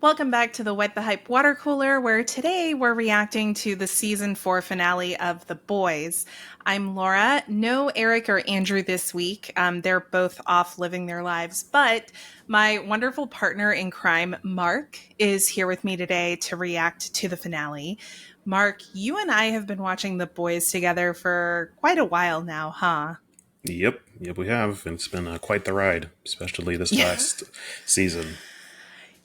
Welcome back to the What the Hype water cooler, where today we're reacting to the season 4 finale of The Boys. I'm Laura. No Eric or Andrew this week. They're both off living their lives, but my wonderful partner in crime, Marc, is here with me today to react to the finale. Marc, you and I have been watching The Boys together for quite a while now, huh? Yep, we have. And it's been quite the ride, especially this Yeah. last season.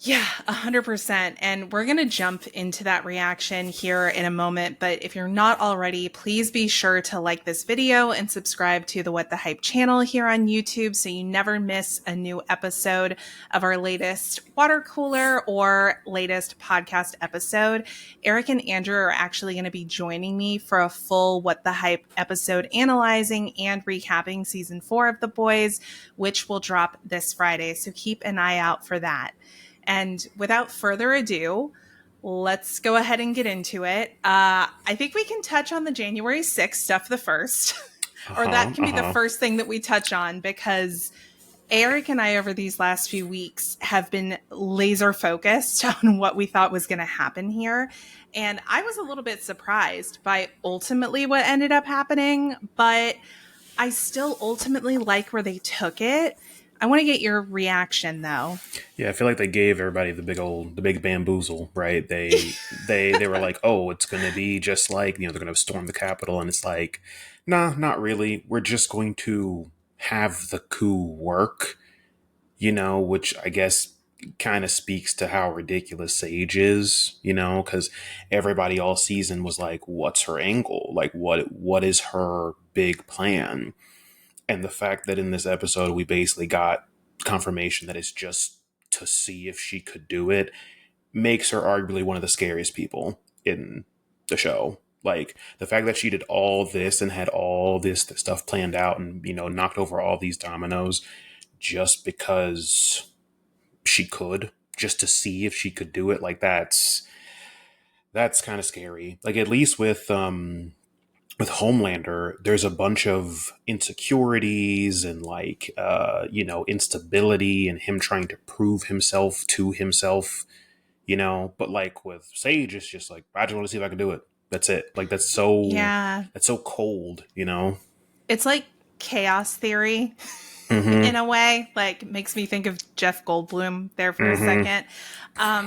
Yeah, 100%. And we're going to jump into that reaction here in a moment. But if you're not already, please be sure to like this video and subscribe to the What the Hype channel here on YouTube so you never miss a new episode of our latest water cooler or latest podcast episode. Eric and Andrew are actually going to be joining me for a full What the Hype episode analyzing and recapping season 4 of The Boys, which will drop this Friday. So keep an eye out for that. And without further ado, let's go ahead and get into it. I think we can touch on the January 6th stuff the first, or that can be the first thing that we touch on, because Eric and I, over these last few weeks, have been laser focused on what we thought was going to happen here. And I was a little bit surprised by ultimately what ended up happening, but I still ultimately like where they took it. I want to get your reaction, though. Yeah, I feel like they gave everybody the big bamboozle, right? They were like, oh, it's going to be just like, they're going to storm the Capitol. And it's like, nah, not really. We're just going to have the coup work, which I guess kind of speaks to how ridiculous Sage is, because everybody all season was like, what's her angle? Like, what is her big plan? And the fact that in this episode we basically got confirmation that it's just to see if she could do it makes her arguably one of the scariest people in the show. Like the fact that she did all this and had all this stuff planned out and, knocked over all these dominoes just because she could, just to see if she could do it. Like that's kind of scary. Like at least with Homelander, there's a bunch of insecurities and instability and him trying to prove himself to himself, but like with Sage, it's just like, I just want to see if I can do it. That's it. Like Yeah. that's so cold. It's like chaos theory Mm-hmm. in a way, like makes me think of Jeff Goldblum there for a Mm-hmm. second.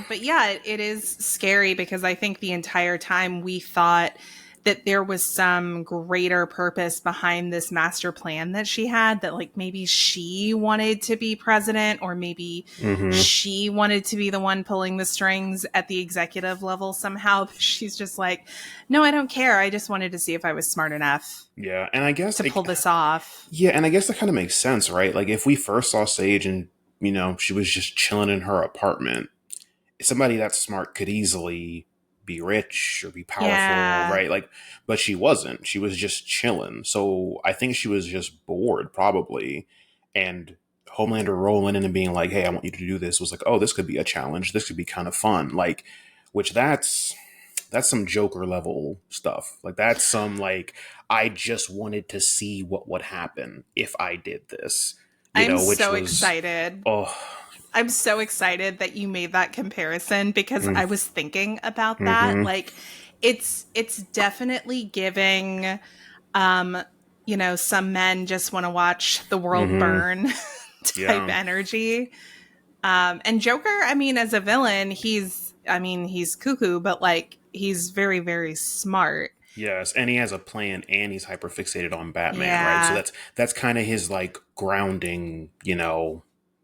But yeah, it is scary because I think the entire time we thought that there was some greater purpose behind this master plan that she had, that like maybe she wanted to be president, or maybe Mm-hmm. she wanted to be the one pulling the strings at the executive level somehow. She's just like, no, I don't care. I just wanted to see if I was smart enough Yeah. And I guess to pull this off. yeah, and I guess that kind of makes sense, right? Like if we first saw Sage and, she was just chilling in her apartment, somebody that smart could easily be rich or be powerful, Yeah. right? Like, but she wasn't. She was just chilling. So I think she was just bored, probably. And Homelander rolling in and being like, "Hey, I want you to do this," was like, "Oh, this could be a challenge. This could be kind of fun." Like, which that's some Joker level stuff. Like that's some like I just wanted to see what would happen if I did this, I'm which so was excited. oh. I'm so excited that you made that comparison, because Mm, I was thinking about that. mm-hmm. Like it's definitely giving um some men just want to watch the world Mm-hmm. burn type Yeah. energy. And Joker, I mean, as a villain, he's cuckoo, but like he's very, very smart. Yes, and he has a plan, and he's hyper fixated on Batman, right? So Yeah. that's kind of his like grounding,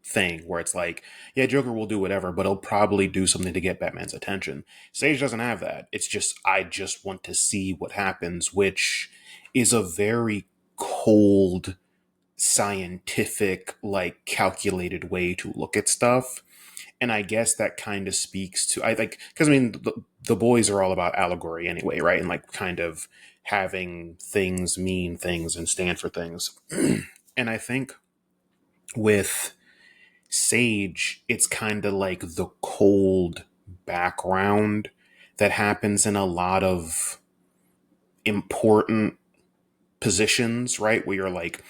thing where it's like, yeah, Joker will do whatever, but he'll probably do something to get Batman's attention. Sage doesn't have that. It's just I just want to see what happens, which is a very cold, scientific, like calculated way to look at stuff. And I guess that kind of speaks to I think because I mean the boys are all about allegory anyway, right? And like kind of having things mean things and stand for things. And I think with Sage, it's kind of like the cold background that happens in a lot of important positions, right? Where you're like,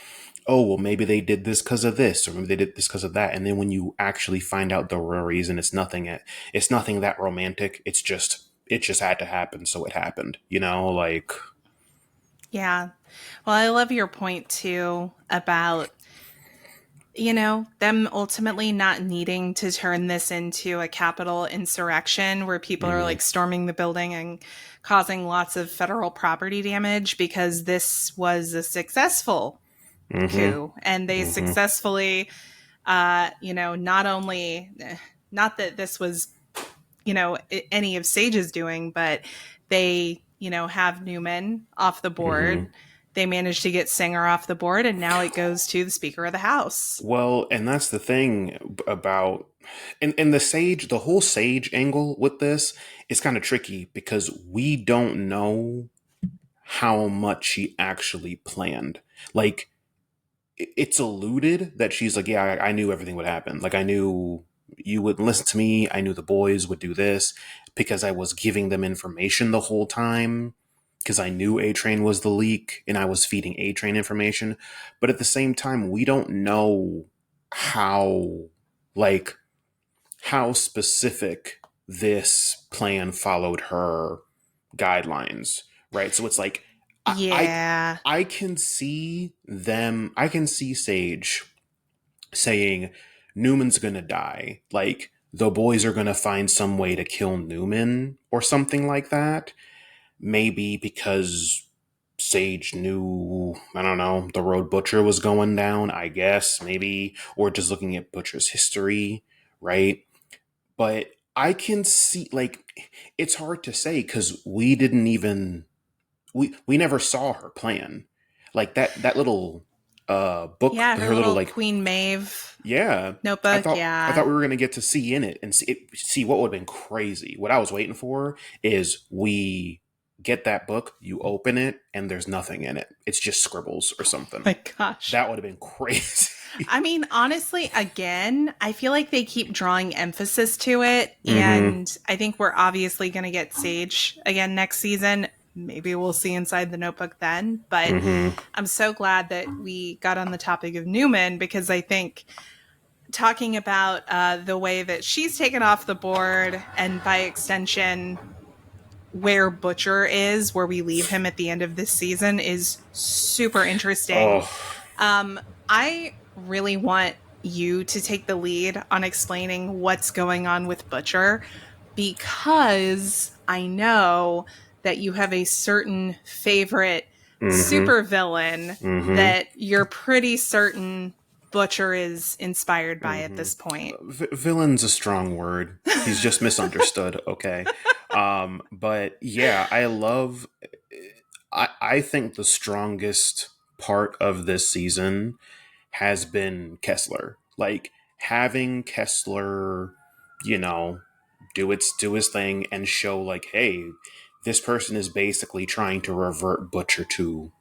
oh, well, maybe they did this because of this, or maybe they did this because of that. And then when you actually find out the real reason, it's nothing that romantic. It just had to happen. So it happened, like, Yeah. Well, I love your point too about, them ultimately not needing to turn this into a capital insurrection where people are mm-hmm, like storming the building and causing lots of federal property damage, because this was a successful mm-hmm, coup and they mm-hmm. successfully, not only, not that this was, any of Sage's doing, but they, have Newman off the Mm-hmm. board. They managed to get Singer off the board, and now it goes to the Speaker of the House. Well, and that's the thing about, and the whole Sage angle with this is kind of tricky because we don't know how much she actually planned. Like, it's alluded that she's like, yeah, I knew everything would happen. Like, I knew you wouldn't listen to me. I knew the boys would do this because I was giving them information the whole time because I knew A Train was the leak and I was feeding A Train information. But at the same time, we don't know how, like, how specific this plan followed her guidelines, right? So it's like, I, I Yeah. I can see them. I can see Sage saying Newman's gonna die. Like, the boys are gonna find some way to kill Newman or something like that. Maybe because Sage knew, I don't know, the road Butcher was going down, I guess, maybe, or just looking at Butcher's history, right? But I can see, like, it's hard to say because we didn't even we never saw her plan, like that little book, Yeah, her her little, little like, Queen Maeve yeah. I notebook. thought I Yeah. thought we were gonna get to see in it and see what would have been crazy. What I was waiting for is we get that book, you open it, and there's nothing in it. It's just scribbles or something. My gosh. That would have been crazy. I mean, honestly, again, I feel like they keep drawing emphasis to it. Mm-hmm. And I think we're obviously going to get Sage again next season. Maybe we'll see inside the notebook then. But Mm-hmm. I'm so glad that we got on the topic of Newman, because I think talking about the way that she's taken off the board, and by extension, where Butcher is, where we leave him at the end of this season, is super interesting. Oh. I really want you to take the lead on explaining what's going on with Butcher, because I know that you have a certain favorite Mm-hmm. supervillain Mm-hmm. that you're pretty certain Butcher is inspired by at Mm-hmm. this point. Villain's a strong word. He's just misunderstood. Okay. But yeah, I think the strongest part of this season has been Kessler. Like, having Kessler, you know, do his thing and show, like, hey, this person is basically trying to revert Butcher to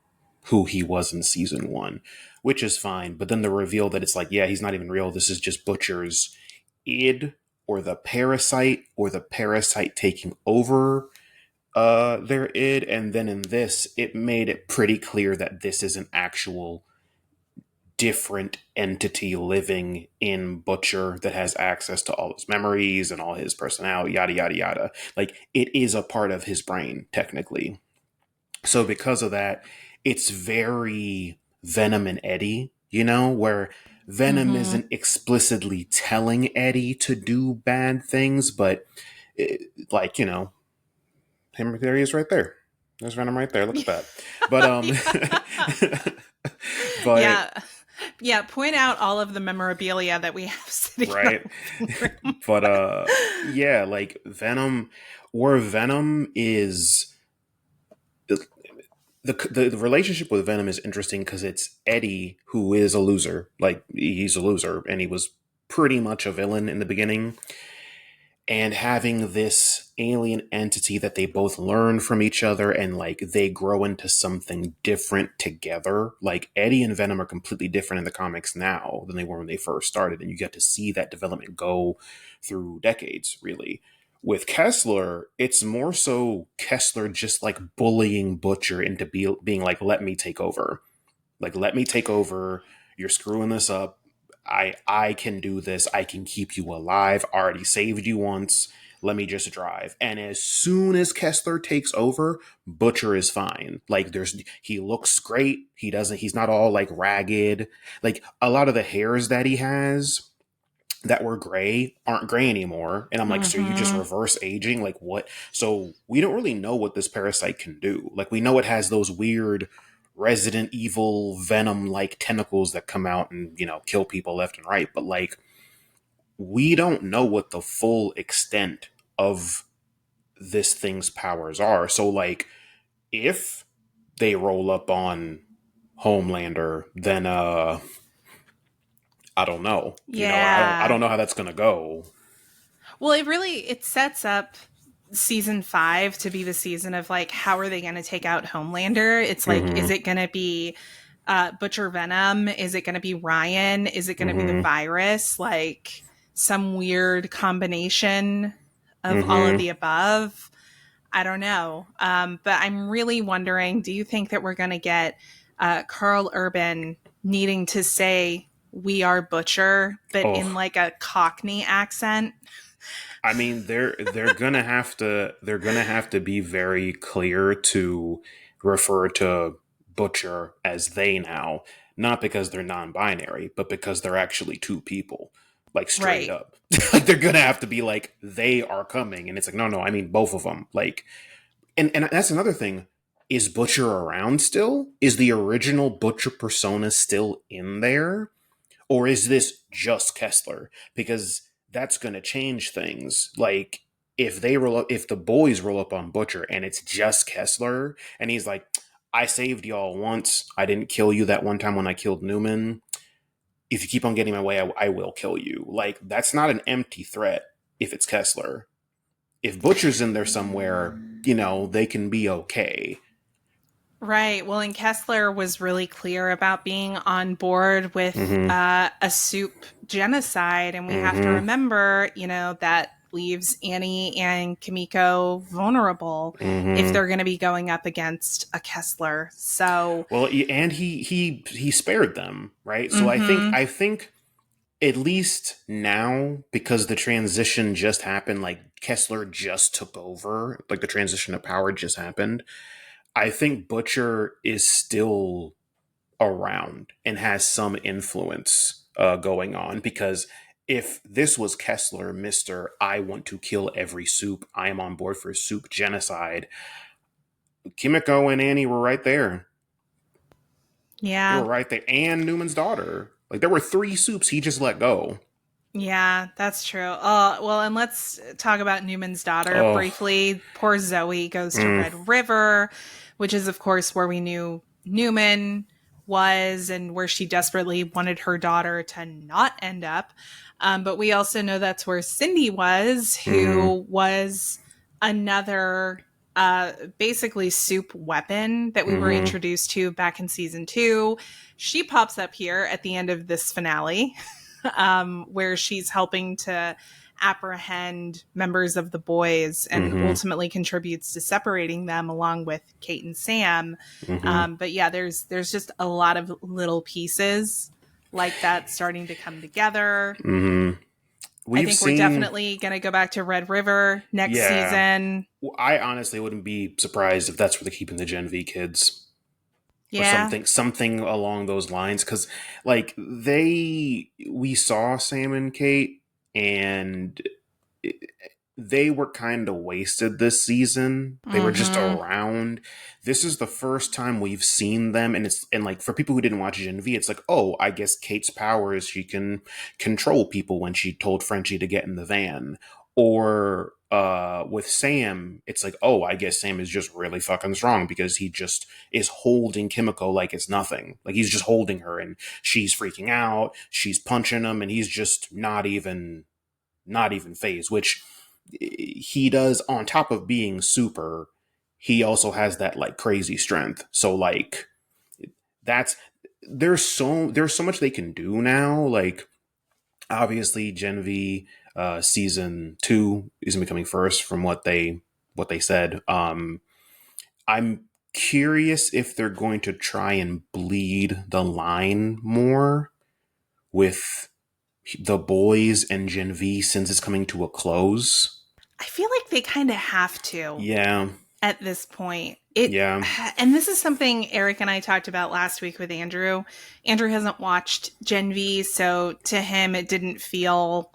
who he was in season one, which is fine. But then the reveal that it's like, yeah, he's not even real. This is just Butcher's id, or the parasite taking over their id. And then in this, it made it pretty clear that this is an actual different entity living in Butcher that has access to all his memories and all his personality, yada yada yada. Like, it is a part of his brain technically. So because of that, it's very Venom and Eddie, where Venom Mm-hmm. isn't explicitly telling Eddie to do bad things, but like, him, there he is right there. There's Venom right there. Look at that. But Yeah. but Yeah. Yeah. Point out all of the memorabilia that we have sitting in our right. living room. But yeah, like Venom, where Venom is, the relationship with Venom is interesting because it's Eddie, who is a loser. Like, he's a loser, and he was pretty much a villain in the beginning. And having this alien entity that they both learn from each other, and like they grow into something different together. Like, Eddie and Venom are completely different in the comics now than they were when they first started, and you get to see that development go through decades, really. With Kessler, it's more so Kessler just like bullying Butcher into being like, let me take over. Like, let me take over. You're screwing this up. I can do this. I can keep you alive. I already saved you once. Let me just drive. And as soon as Kessler takes over, Butcher is fine. Like, he looks great. He's not all like ragged. Like, a lot of the hairs that he has that were gray aren't gray anymore. And I'm like, so you just Mm-hmm. reverse aging? Like, what? So we don't really know what this parasite can do. Like, we know it has those weird Resident Evil Venom like tentacles that come out and, kill people left and right. But like, we don't know what the full extent of this thing's powers are. So like, if they roll up on Homelander, then I don't know. I Yeah. don't know how that's gonna go. Well, it sets up season 5 to be the season of like, how are they going to take out Homelander? It's like, is Mm-hmm. it going to be Butcher Venom? Is it going to be Ryan? Is it going to be the Mm-hmm. virus? Like some weird combination of all of Mm-hmm. the above? I don't know. But I'm really wondering, do you think that we're going to get Carl Urban needing to say, "We are Butcher," but in Oh, like a Cockney accent? I mean, they're gonna have to be very clear to refer to Butcher as they now, not because they're non-binary, but because they're actually two people, like straight Right. up. Like, they're gonna have to be like, they are coming, and it's like, no, no, I mean both of them. Like, and that's another thing. Is Butcher around still? Is the original Butcher persona still in there? Or is this just Kessler? Because that's going to change things. Like, if the boys roll up on Butcher and it's just Kessler, and he's like, I saved y'all once. I didn't kill you that one time when I killed Newman. If you keep on getting my way, I will kill you. Like, that's not an empty threat if it's Kessler. If Butcher's in there somewhere, they can be okay. Right. Well, and Kessler was really clear about being on board with Mm-hmm. a soup genocide. And we have to Mm-hmm. remember, that leaves Annie and Kimiko vulnerable if Mm-hmm. they're going to be going up against a Kessler. So, Well, and he spared them, right? So I think mm-hmm. I think at least now, because the transition just happened, like Kessler just took over, like the transition of power just happened. I think Butcher is still around and has some influence going on, because if this was Kessler, Mr. I want to kill every soup, I am on board for soup genocide, Kimiko and Annie were right there. They were Yeah. right there. And Newman's daughter. Like, there were three soups he just let go. Yeah, that's true. Well, and let's talk about Newman's daughter Oh. briefly. Poor Zoe goes to Mm. Red River, which is, of course, where we knew Newman was and where she desperately wanted her daughter to not end up. But we also know that's where Cindy was, Mm-hmm. who was another basically soup weapon that we were Mm-hmm. introduced to back in season 2. She pops up here at the end of this finale. Where she's helping to apprehend members of the boys and Mm-hmm. ultimately contributes to separating them along with Kate and Sam. Mm-hmm. But yeah, there's just a lot of little pieces like that starting to come together. Mm-hmm. I We've think we're seen, definitely going to go back to Red River next yeah. season. I honestly wouldn't be surprised if that's where they're keeping the Gen V kids or Yeah. something along those lines. Because, like, we saw Sam and Kate, and they were kind of wasted this season. They were just Mm-hmm. around. This is the first time we've seen them, and like, for people who didn't watch Gen V, it's like, oh, I guess Kate's power is she can control people when she told Frenchie to get in the van. Or with Sam, it's like, oh, I guess Sam is just really fucking strong because he just is holding Kimiko like it's nothing. Like, he's just holding her, and she's freaking out, she's punching him, and he's just not even phased, which he does. On top of being super, he also has that like crazy strength. So like, that's there's so much they can do now. Like, obviously Gen V season 2 isn't becoming first from what they said. I'm curious if they're going to try and bleed the line more with the boys and Gen V since it's coming to a close. I feel like they kind of have to Yeah, at this point. It yeah. and this is something Eric and I talked about last week with Andrew. Andrew hasn't watched Gen V, so to him it didn't feel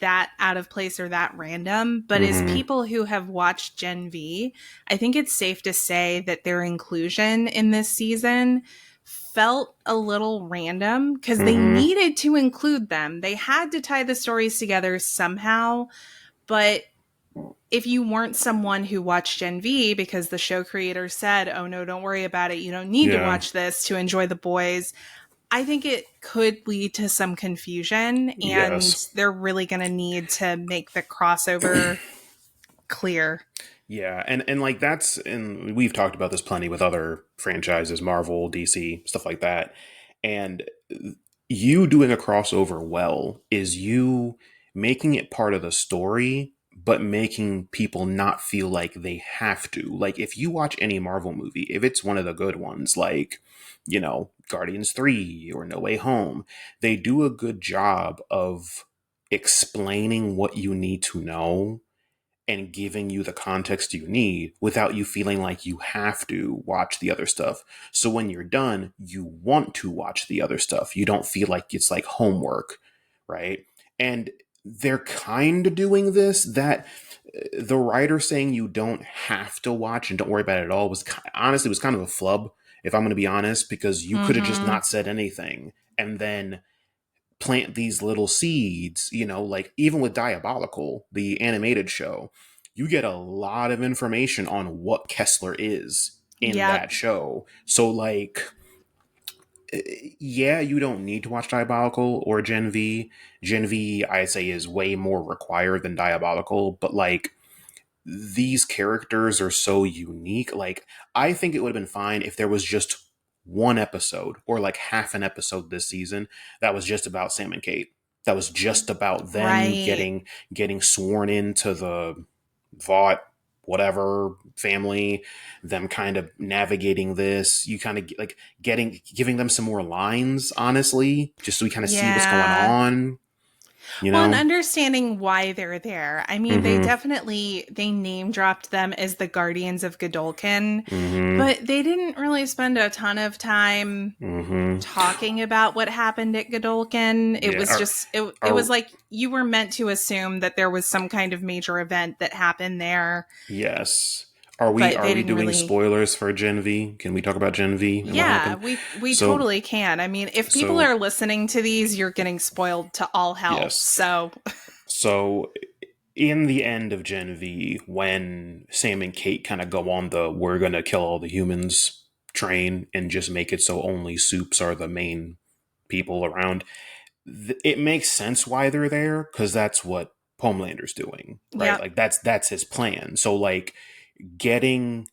that out of place or that random. But as Mm-hmm. people who have watched Gen V, I think it's safe to say that their inclusion in this season felt a little random because they Mm-hmm. needed to include them. They had to tie the stories together somehow. But if you weren't someone who watched Gen V because the show creator said, oh no, don't worry about it, you don't need to Yeah. watch this to enjoy the boys, I think it could lead to some confusion, and Yes. they're really going to need to make the crossover clear. Yeah, and like that's and we've talked about this plenty with other franchises, Marvel, DC, stuff like that. And you doing a crossover well is you making it part of the story, but making people not feel like they have to. Like if you watch any Marvel movie, if it's one of the good ones, like, Guardians 3 or No Way Home, they do a good job of explaining what you need to know and giving you the context you need without you feeling like you have to watch the other stuff. So when you're done, you want to watch the other stuff. You don't feel like it's like homework, right? And they're kind of doing this, that the writer saying you don't have to watch and don't worry about it at all was honestly was kind of a flub, if I'm going to be honest, because you could have just Mm-hmm. not said anything and then plant these little seeds, like even with Diabolical, the animated show, you get a lot of information on what Kessler is in Yep. that show. So, like, yeah, you don't need to watch Diabolical or Gen V. Gen V, I say, is way more required than Diabolical, but like, these characters are so unique. Like, I think it would have been fine if there was just one episode or like half an episode this season that was just about Sam and Kate. That was just about them Right. getting sworn into the Vought, whatever family, them kind of navigating this. You kind of like giving them some more lines, honestly, just so we kind of see what's going Yeah. on. You Well, and know? understanding why they're there. I mean, Mm-hmm. they name dropped them as the Guardians of Godolkin, Mm-hmm. but they didn't really spend a ton of time Mm-hmm. talking about what happened at Godolkin. It Yeah. was just it Are was like you were meant to assume that there was some kind of major event that happened there, Yes. Are we but are they we didn't doing really. spoilers for Gen V? Can we talk about Gen V and what Yeah, happened? we So totally can. I mean, if people so are listening to these, you're getting spoiled to all hell. yes. So, So in the end of Gen V, when Sam and Kate kind of go on the we're gonna kill all the humans train and just make it so only soups are the main people around, it makes sense why they're there because that's what Homelander's doing, right? yep, Like that's his plan. So like getting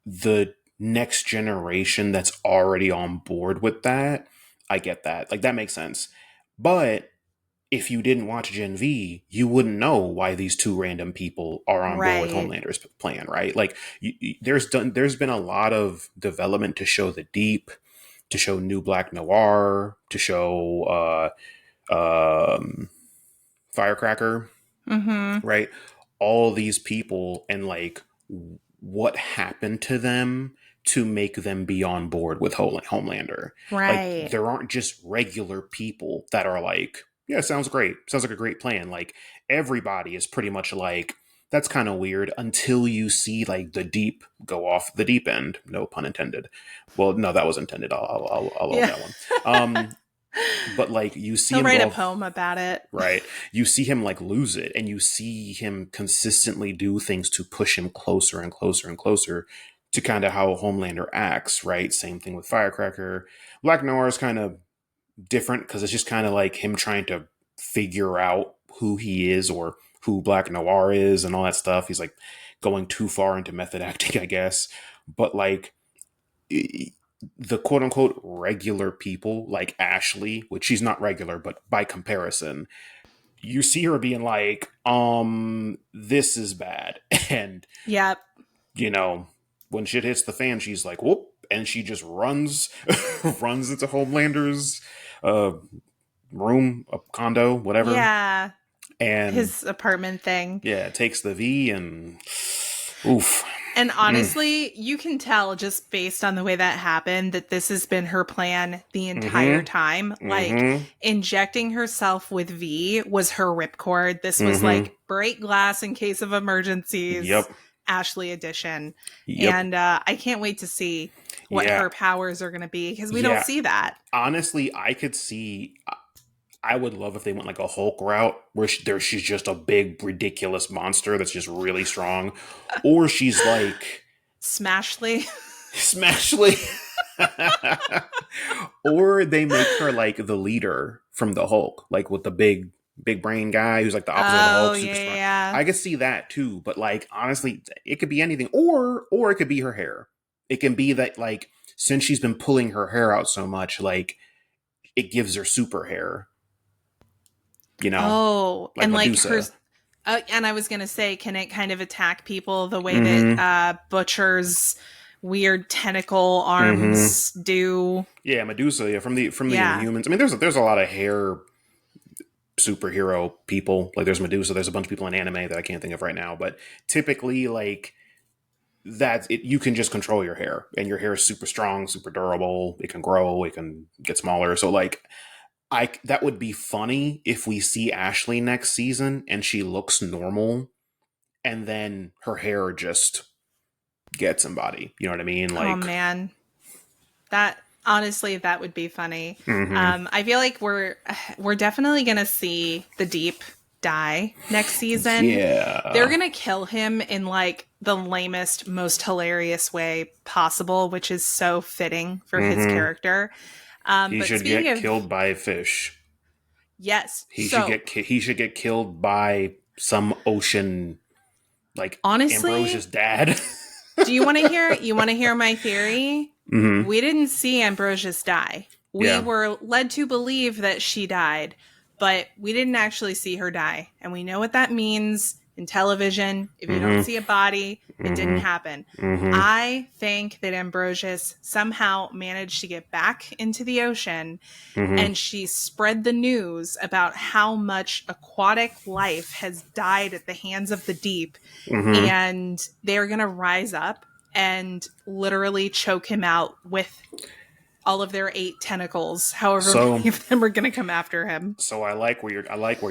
the next generation that's already on board with that, I get that. Like that makes sense. But if you didn't watch Gen V, you wouldn't know why these two random people are on board with right. Homelander's plan, right? Like there's been a lot of development to show the Deep, to show New Black Noir, to show Firecracker, Mhm. right? All these people and like what happened to them to make them be on board with Homelander. Like Right. there aren't just regular people that are like, yeah, sounds great. Sounds like a great plan. Like everybody is pretty much like, that's kind of weird until you see like the Deep go off the deep end. No pun intended. Well, no, that was intended. I'll own Yeah. that one. Um, but like you see He'll him write go a off, poem about it. right? You see him like lose it, and you see him consistently do things to push him closer and closer and closer to kind of how Homelander acts, right? Same thing with Firecracker. Black Noir is kind of different because it's just kind of like him trying to figure out who he is or who Black Noir is and all that stuff. He's like going too far into method acting, I guess. But like the quote unquote regular people like Ashley, which she's not regular, but by comparison, you see her being like, this is bad. And Yep. you know, when shit hits the fan, she's like, whoop, and she just runs, runs into Homelander's uh, room, a condo, whatever, Yeah. and His apartment thing. yeah, takes the V and oof. And honestly, you can tell just based on the way that happened that this has been her plan the entire Mm-hmm. time. Like, Mm-hmm. injecting herself with V was her ripcord. This was Mm-hmm. like break glass in case of emergencies, Yep. Ashley edition. Yep. And I can't wait to see what Yeah. her powers are going to be because we don't Yeah. see that. Honestly, I could see. I would love if they went like a Hulk route where she's just a big, ridiculous monster that's just really strong. Or she's like Smashly. Smashly. Or they make her like the leader from the Hulk, like with the big brain guy who's like the opposite of the Oh, Hulk, super strong. yeah. I could see that too, but like honestly, it could be anything. Or it could be her hair. It can be that like since she's been pulling her hair out so much, like it gives her super hair. You know, Oh, like and like Medusa. her. And I was going to say, can it kind of attack people the way Mm-hmm. that Butcher's weird tentacle Mm-hmm. arms do? Yeah, Medusa. Yeah, from the Yeah. Inhumans. I mean, there's a lot of hair superhero people. Like there's Medusa. There's a bunch of people in anime that I can't think of right now. But typically, like that, you can just control your hair, and your hair is super strong, super durable. It can grow. It can get smaller. So like, that would be funny if we see Ashley next season and she looks normal, and then her hair just gets somebody. You know what I mean? Oh Like, man, that honestly, that would be funny. mm-hmm. I feel like we're definitely gonna see the Deep die next season. They're Yeah. gonna kill him in like the lamest, most hilarious way possible, which is so fitting for his Mm-hmm. character. He But should speaking get of killed by a fish. yes, He should get killed by some ocean, like honestly, Ambrosius' dad. do you want to hear my theory? Mm-hmm. We didn't see Ambrosius die. We Yeah. were led to believe that she died, but we didn't actually see her die. And we know what that means in television. If you don't Mm-hmm. see a body, it didn't Mm-hmm. happen. Mm-hmm. I think that Ambrosius somehow managed to get back into the ocean, Mm-hmm. and she spread the news about how much aquatic life has died at the hands of the deep, Mm-hmm. and they're going to rise up and literally choke him out with all of their 8 tentacles, however So, many of them are going to come after him. I like where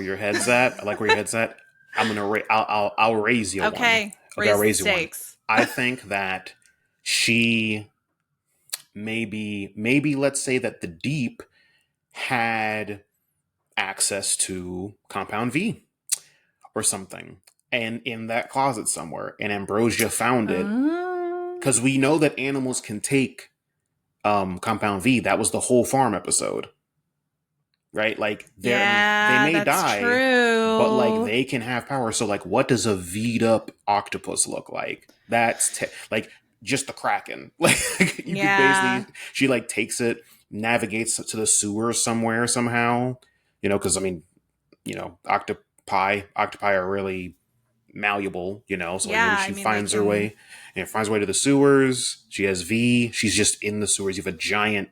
your head's at. I like where your head's at. I'll raise you one. Okay, Okay, I'll raise the raise you one. stakes. I think that she maybe let's say that the Deep had access to Compound V or something, and in that closet somewhere, and Ambrosia found it Oh. because we know that animals can take Compound V. That was the whole farm episode, right? Like they Yeah, may that's die, true. but like they can have power. So like, what does a V'd up octopus look like? That's like just the Kraken. Like you could Yeah. basically, she like takes it, navigates to the sewer somewhere somehow. You know, because I mean, you know, octopi are really malleable. You know, so like Yeah, maybe I she mean, they finds her can. way and finds her way to the sewers. She has V. She's just in the sewers. You have a giant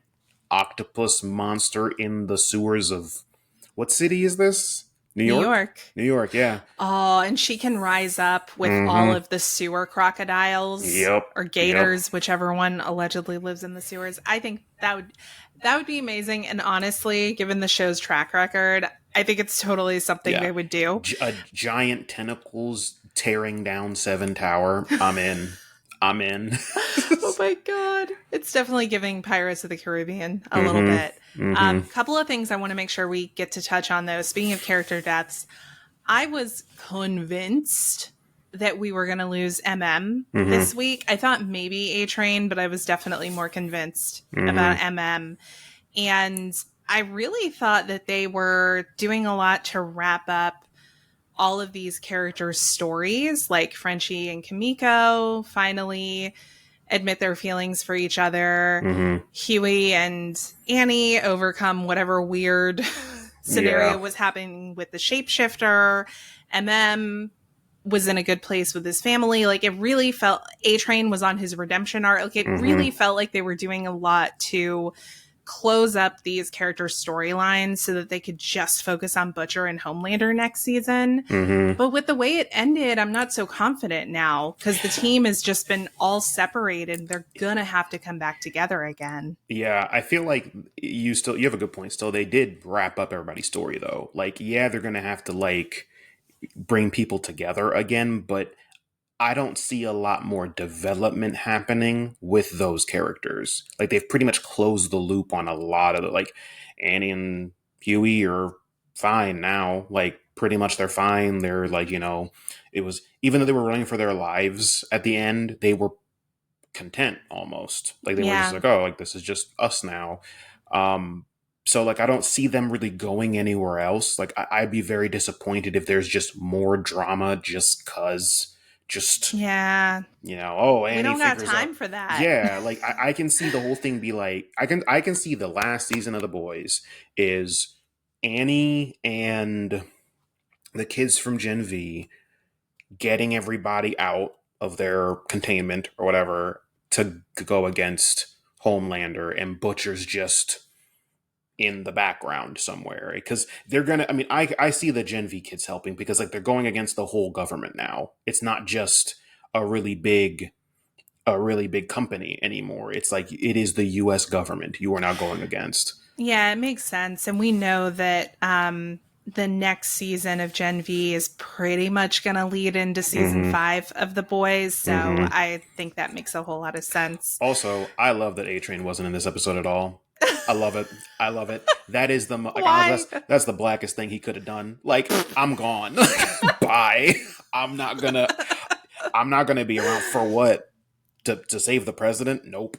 octopus monster in the sewers of what city is this? New New York? York. New York, yeah. Oh, and she can rise up with all Mm-hmm. of the sewer crocodiles Yep. or Yep. gators, whichever one allegedly lives in the sewers. I think that would be amazing. And honestly, given the show's track record, I think it's totally something Yeah. they would do. A giant tentacles tearing down Seven Tower. I'm in. I'm in. Oh my god, it's definitely giving Pirates of the Caribbean a little Mm-hmm. bit. Mm-hmm. Couple of things I want to make sure we get to touch on though. Speaking of character deaths, I was convinced that we were going to lose Mm-hmm. this week. I thought maybe A Train, but I was definitely more convinced Mm-hmm. about and I really thought that they were doing a lot to wrap up all of these characters' stories, like Frenchie and Kimiko finally admit their feelings for each other. Mm-hmm. Huey and Annie overcome whatever weird scenario Yeah. was happening with the shapeshifter. MM was in a good place with his family. Like, it really felt A-Train was on his redemption arc. Like, it really felt like they were doing a lot to close up these character storylines so that they could just focus on Butcher and Homelander next season. But with the way it ended, I'm not so confident now because the team has just been all separated. They're gonna have to come back together again. Yeah, I feel like you have a good point still. They did wrap up everybody's story though. Like, yeah, they're gonna have to like bring people together again, but I don't see a lot more development happening with those characters. Like, they've pretty much closed the loop on a lot of the, like, Annie and Huey are fine now. Like, pretty much they're fine. They're like, it was, even though they were running for their lives at the end, they were content almost. Like, they were just Yeah. like, oh, like, this is just us now. Um, so like, I don't see them really going anywhere else. Like, I'd be very disappointed if there's just more drama just Yeah. oh, We Annie don't got figures out. time for that. Yeah, like I can see the whole thing be like I can see the last season of The Boys is Annie and the kids from Gen V getting everybody out of their containment or whatever to go against Homelander, and Butcher's just in the background somewhere because they're gonna, I see the Gen V kids helping because like they're going against the whole government now. It's not just a really big company anymore. It's like it is the US government you are now going against. Yeah, it makes sense. And we know that the next season of Gen V is pretty much going to lead into season 5 of The Boys. So I think that makes a whole lot of sense. Also, I love that A-Train wasn't in this episode at all. I love it. I love it. That is the Why? that's the blackest thing he could have done. Like, I'm gone. Bye. I'm not gonna be around for what? To save the president? Nope.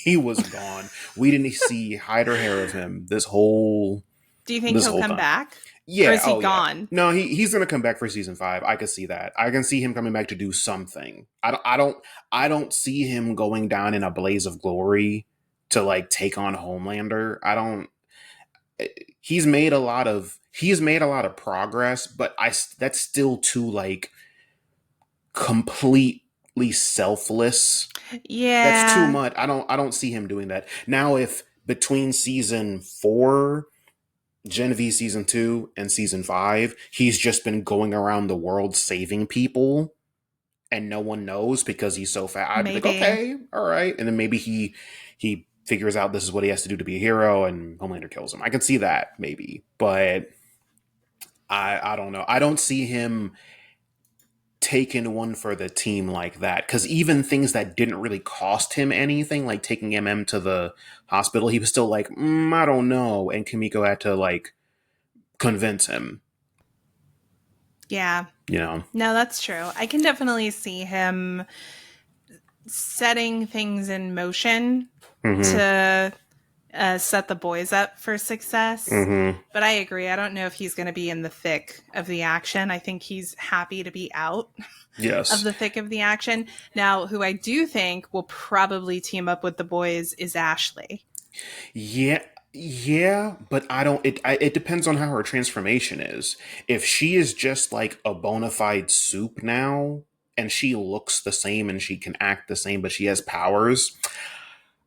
He was gone. We didn't see hide or hair of him this whole. Do you think he'll come time. back? Yeah. Or is he gone? Yeah. No, he's gonna come back for season 5. I could see that. I can see him coming back to do something. I don't see him going down in a blaze of glory to like take on Homelander. I don't. He's made a lot of progress, but that's still too like completely selfless. Yeah. That's too much. I don't see him doing that. Now, if between season 4, Gen V season 2, and season 5, he's just been going around the world saving people and no one knows because he's so fat, I'd be like, okay, all right. And then maybe he figures out this is what he has to do to be a hero and Homelander kills him. I can see that maybe, but I don't know. I don't see him taking one for the team like that, because even things that didn't really cost him anything, like taking MM to the hospital, he was still like, I don't know, and Kimiko had to like convince him. Yeah. No, that's true. I can definitely see him setting things in motion to set the boys up for success. But I agree. I don't know if he's going to be in the thick of the action. I think he's happy to be out of the thick of the action. Now, who I do think will probably team up with the boys is Ashley. Yeah, but I don't. It depends on how her transformation is. If she is just like a bona fide soup now, and she looks the same and she can act the same, but she has powers,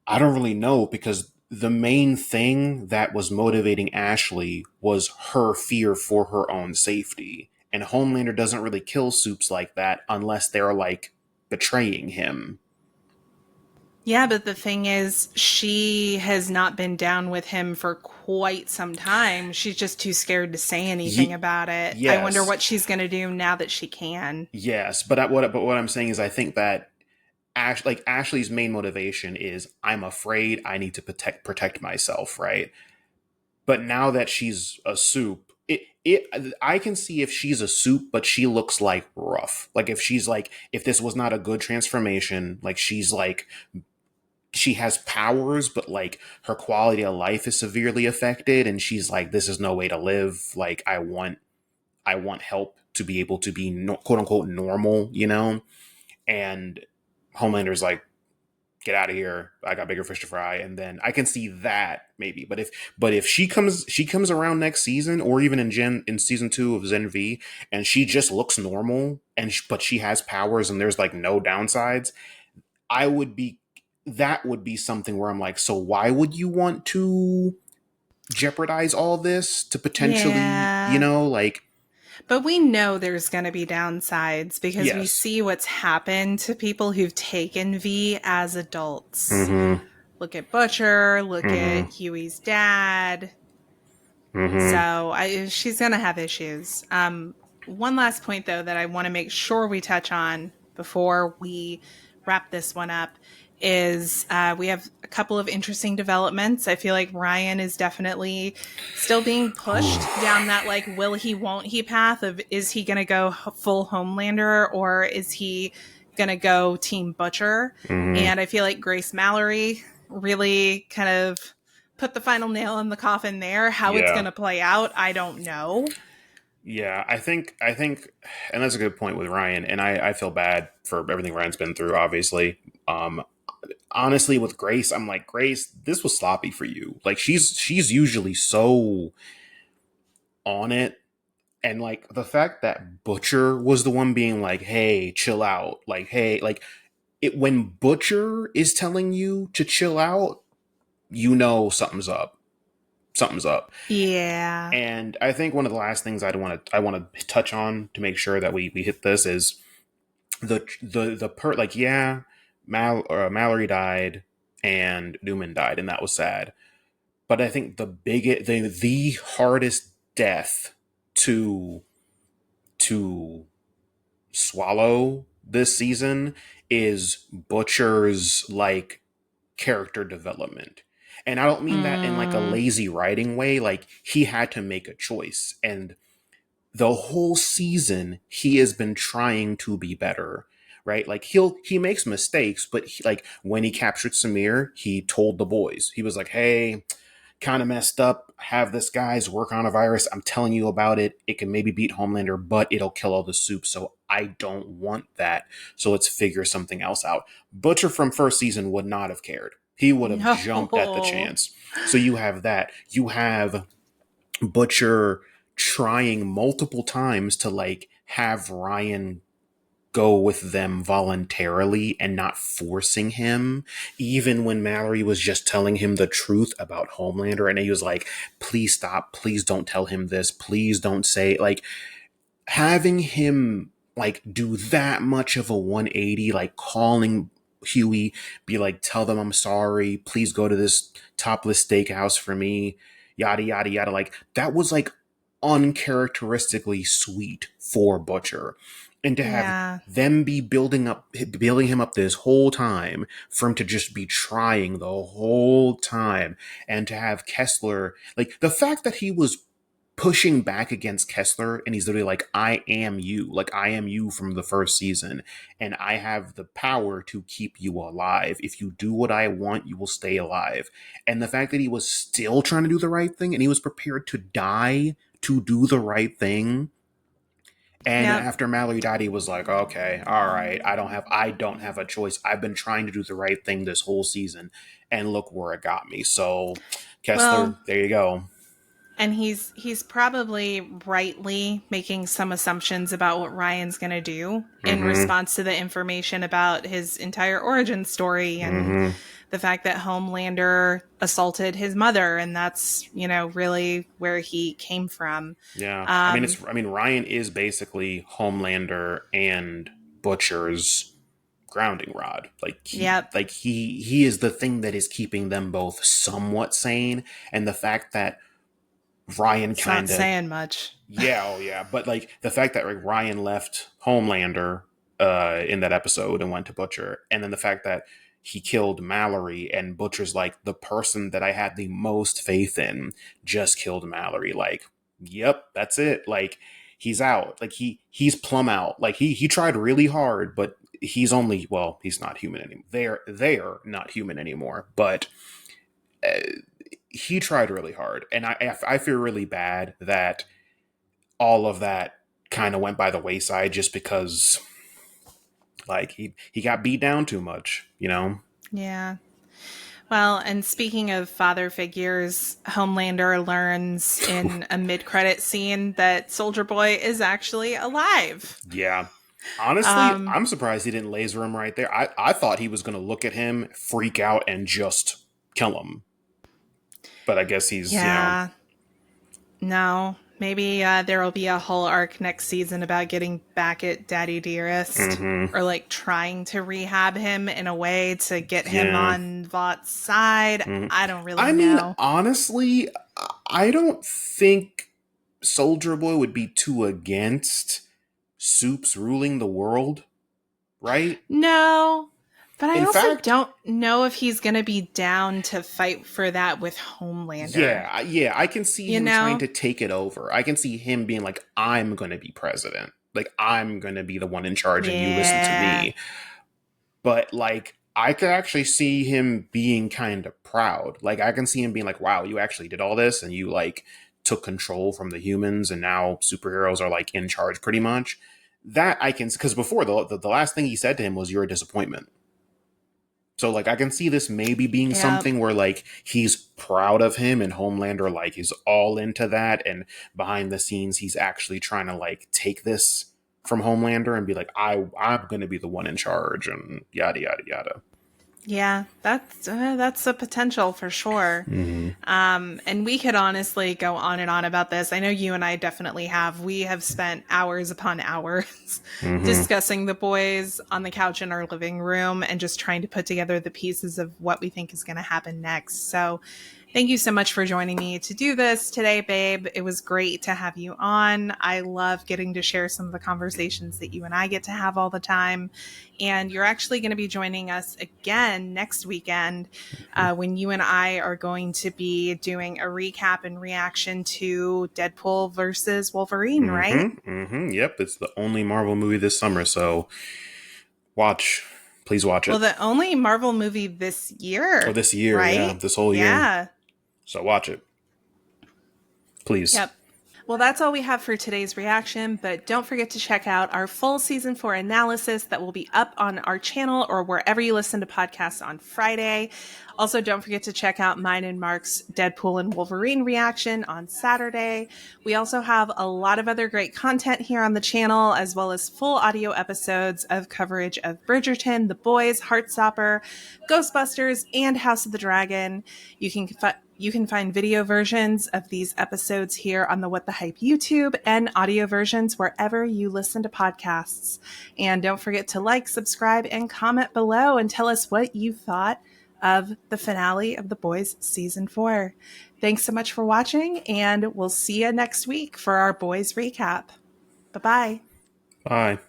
I don't really know, because the main thing that was motivating Ashley was her fear for her own safety. And Homelander doesn't really kill soups like that unless they're like betraying him. Yeah, but the thing is, she has not been down with him for quite some time. She's just too scared to say anything about it. Yes. I wonder what she's going to do now that she can. Yes, but what I'm saying is I think that Ashley's main motivation is, I'm afraid, I need to protect myself, right? But now that she's a soup, I can see if she's a soup, but she looks like rough. Like if this was not a good transformation, like she's like, she has powers, but like her quality of life is severely affected, and she's like, this is no way to live. Like, I want help to be able to be quote unquote normal, And Homelander's like, get out of here. I got bigger fish to fry. And then I can see that maybe. But if she comes around next season, or even in season 2 of Gen V, and she just looks normal, but she has powers and there's like no downsides, I would be that would be something where I'm like, so why would you want to jeopardize all this to potentially, Yeah. like, But we know there's going to be downsides because we yes. see what's happened to people who've taken V as adults. Mm-hmm. Look at Butcher, look at Mm-hmm. Huey's dad. Mm-hmm. So she's going to have issues. One last point, though, that I want to make sure we touch on before we wrap this one up is we have a couple of interesting developments. I feel like Ryan is definitely still being pushed down that like will he won't he path of is he going to go full Homelander or is he going to go Team Butcher? Mm-hmm. And I feel like Grace Mallory really kind of put the final nail in the coffin there. How it's going Yeah. to play out, I don't know. Yeah, I think, and that's a good point with Ryan. And I feel bad for everything Ryan's been through, obviously. Um, Honestly, with Grace, I'm like, Grace, this was sloppy for you. Like, she's usually so on it. And like the fact that Butcher was the one being like, hey, chill out. Like, hey, like it when Butcher is telling you to chill out, something's up. Something's up. Yeah. And I think one of the last things I want to touch on to make sure that we hit this is like, yeah, Mallory died and Newman died, and that was sad. But I think the hardest death to to swallow this season is Butcher's like character development. And I don't mean that in like a Mm, lazy writing way. Like, he had to make a choice. And the whole season, he has been trying to be better, right? Like, he makes mistakes, but like when he captured Samir, he told the boys, he was like, hey, kind of messed up. Have this guy's work on a virus. I'm telling you about it. It can maybe beat Homelander, but it'll kill all the soup. So I don't want that. So let's figure something else out. Butcher from first season would not have cared. He would have jumped at the no. chance. So you have that. You have Butcher trying multiple times to like have Ryan go with them voluntarily and not forcing him, even when Mallory was just telling him the truth about Homelander. And he was like, please stop. Please don't tell him this. Please don't say, like, having him like do that much of a 180, like calling Huey, be like, tell them I'm sorry. Please go to this topless steakhouse for me. Yada, yada, yada. Like, that was like uncharacteristically sweet for Butcher. And to have Yeah. them be building him up this whole time, for him to just be trying the whole time, and to have Kessler, like, the fact that he was pushing back against Kessler, and he's literally like, I am you. Like, I am you from the first season, and I have the power to keep you alive. If you do what I want, you will stay alive. And the fact that he was still trying to do the right thing, and he was prepared to die to do the right thing. And Yep. after Mallory died, he was like, okay, all right, I don't have a choice. I've been trying to do the right thing this whole season, and look where it got me. So, Well, Kessler, there you go. and he's probably rightly making some assumptions about what Ryan's going to do in Mm-hmm. response to the information about his entire origin story and Mm-hmm. the fact that Homelander assaulted his mother and that's, really where he came from. Yeah, Um Ryan is basically Homelander and Butcher's grounding rod. Like, yep. he is the thing that is keeping them both somewhat sane. And the fact that Ryan It's not kind of, saying much. yeah, oh yeah, but like the fact that like Ryan left Homelander in that episode and went to Butcher, and then the fact that he killed Mallory, and Butcher's like, the person that I had the most faith in just killed Mallory. Like, yep, that's it. Like, he's out. Like, he's plumb out. Like, he tried really hard, but he's not human anymore. They're not human anymore. But uh, he tried really hard, and I feel really bad that all of that kind of went by the wayside just because, like, he got beat down too much. Yeah. Well, and speaking of father figures, Homelander learns in a mid-credit scene that Soldier Boy is actually alive. Yeah. Honestly, Um, I'm surprised he didn't laser him right there. I thought he was going to look at him, freak out, and just kill him. But I guess he's, yeah, no, maybe there will be a whole arc next season about getting back at Daddy Dearest, mm-hmm. or like trying to rehab him in a way to get him Yeah. on Vought's side. Mm. I don't really I mean, know. honestly, I don't think Soldier Boy would be too against Soups ruling the world, right? No, but I In also fact, don't know if he's going to be down to fight for that with Homelander. yeah, I can see You him trying know? to take it over. I can see him being like, I'm going to be president. Like, I'm going to be the one in charge and you listen to Yeah. me. But, like, I could actually see him being kind of proud. Like, I can see him being like, wow, you actually did all this and you, like, took control from the humans and now superheroes are, like, in charge pretty much. That I can, because before, the last thing he said to him was, you're a disappointment. So like I can see this maybe being Yeah. something where like he's proud of him and Homelander like is all into that and behind the scenes he's actually trying to like take this from Homelander and be like I'm going to be the one in charge and yada yada yada. Yeah, that's a potential for sure. Mm-hmm. And we could honestly go on and on about this. I know you and I definitely have. We have spent hours upon hours Mm-hmm. discussing the boys on the couch in our living room and just trying to put together the pieces of what we think is going to happen next. So thank you so much for joining me to do this today, babe. It was great to have you on. I love getting to share some of the conversations that you and I get to have all the time. And you're actually going to be joining us again next weekend when you and I are going to be doing a recap and reaction to Deadpool versus Wolverine, right? Mm-hmm. Mm-hmm. Yep, it's the only Marvel movie this summer, so watch. Please watch Well, it. the only Marvel movie this Oh, year, this year, yeah, right? this whole year. Yeah. So watch it. Please. Yep. Well, that's all we have for today's reaction, but don't forget to check out our full season 4 analysis that will be up on our channel or wherever you listen to podcasts on Friday. Also, don't forget to check out mine and Mark's Deadpool and Wolverine reaction on Saturday. We also have a lot of other great content here on the channel, as well as full audio episodes of coverage of Bridgerton, The Boys, Heartstopper, Ghostbusters, and House of the Dragon. You can find video versions of these episodes here on the What the Hype YouTube and audio versions wherever you listen to podcasts. And don't forget to like, subscribe, and comment below and tell us what you thought of the finale of The Boys Season 4. Thanks so much for watching, and we'll see you next week for our Boys recap. Bye-bye. Bye.